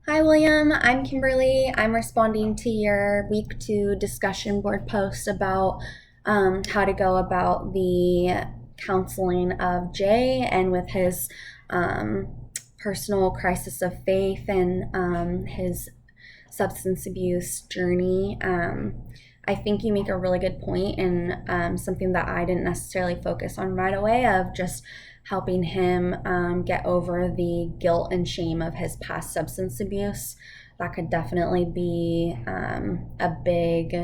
Hi, William. I'm Kimberly. I'm responding to your week 2 discussion board post about how to go about the counseling of Jay and with his um, personal crisis of faith and his substance abuse journey. I think you make a really good point and something that I didn't necessarily focus on right away of just helping him get over the guilt and shame of his past substance abuse. That could definitely be a big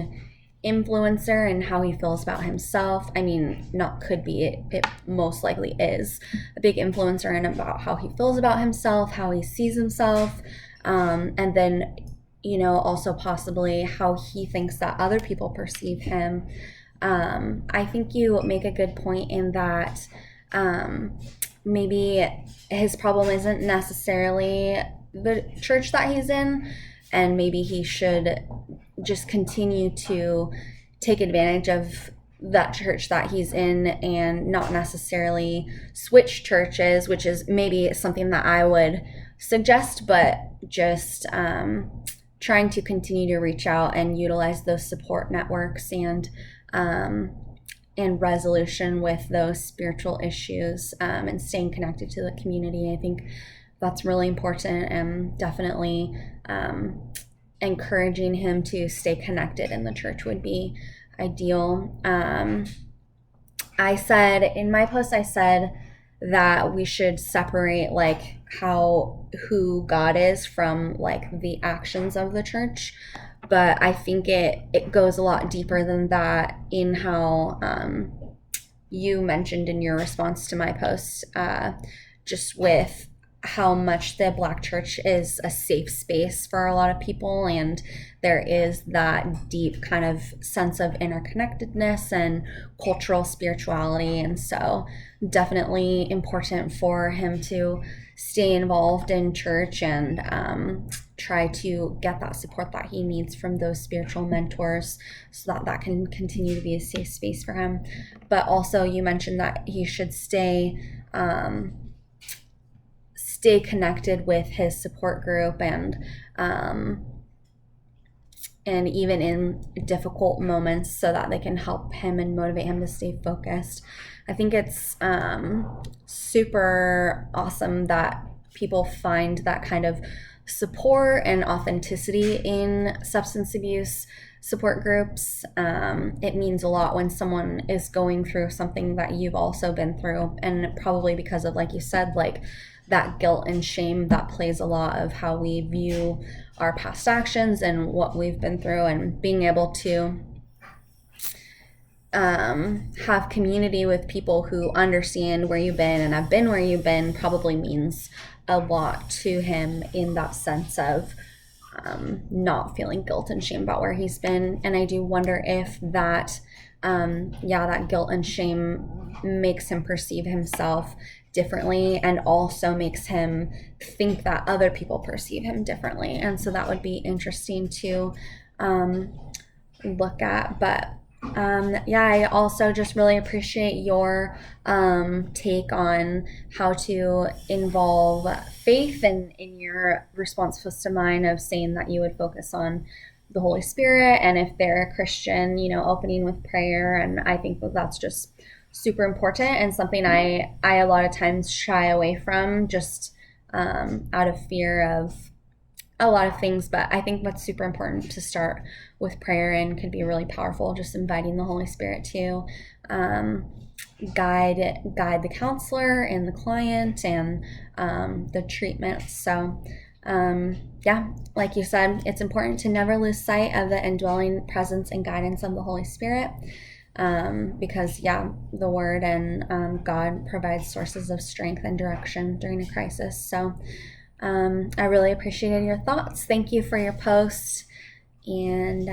influencer in how he feels about himself. I mean, not could be, it most likely is a big influencer in about how he feels about himself, how he sees himself, and then also possibly how he thinks that other people perceive him. I think you make a good point in that maybe his problem isn't necessarily the church that he's in, and maybe he should just continue to take advantage of that church that he's in and not necessarily switch churches, which is maybe something that I would suggest, but just trying to continue to reach out and utilize those support networks and resolution with those spiritual issues and staying connected to the community. I think that's really important, and definitely encouraging him to stay connected in the church would be ideal. I said in my post, I said that we should separate like who God is from like the actions of the church, but I think it goes a lot deeper than that in how you mentioned in your response to my post, just with how much the Black church is a safe space for a lot of people, and there is that deep kind of sense of interconnectedness and cultural spirituality. And so definitely important for him to stay involved in church and try to get that support that he needs from those spiritual mentors so that can continue to be a safe space for him. But also you mentioned that he should stay connected with his support group and even in difficult moments so that they can help him and motivate him to stay focused. I think it's super awesome that people find that kind of support and authenticity in substance abuse support groups. It means a lot when someone is going through something that you've also been through, and probably because of, like you said, like that guilt and shame that plays a lot of how we view our past actions and what we've been through, and being able to have community with people who understand where you've been and have been where you've been probably means a lot to him in that sense of not feeling guilt and shame about where he's been. And I do wonder if that that guilt and shame makes him perceive himself differently, and also makes him think that other people perceive him differently. And so that would be interesting to look at. But I also just really appreciate your take on how to involve faith in your response to mine of saying that you would focus on the Holy Spirit, and if they're a Christian, opening with prayer. And I think that that's just super important and something I a lot of times shy away from, just out of fear of a lot of things. But I think that's super important to start with prayer, and could be really powerful, just inviting the Holy Spirit to guide the counselor and the client and the treatment. So like you said, it's important to never lose sight of the indwelling presence and guidance of the Holy Spirit, because the Word and God provides sources of strength and direction during a crisis. So I really appreciated your thoughts. Thank you for your post, and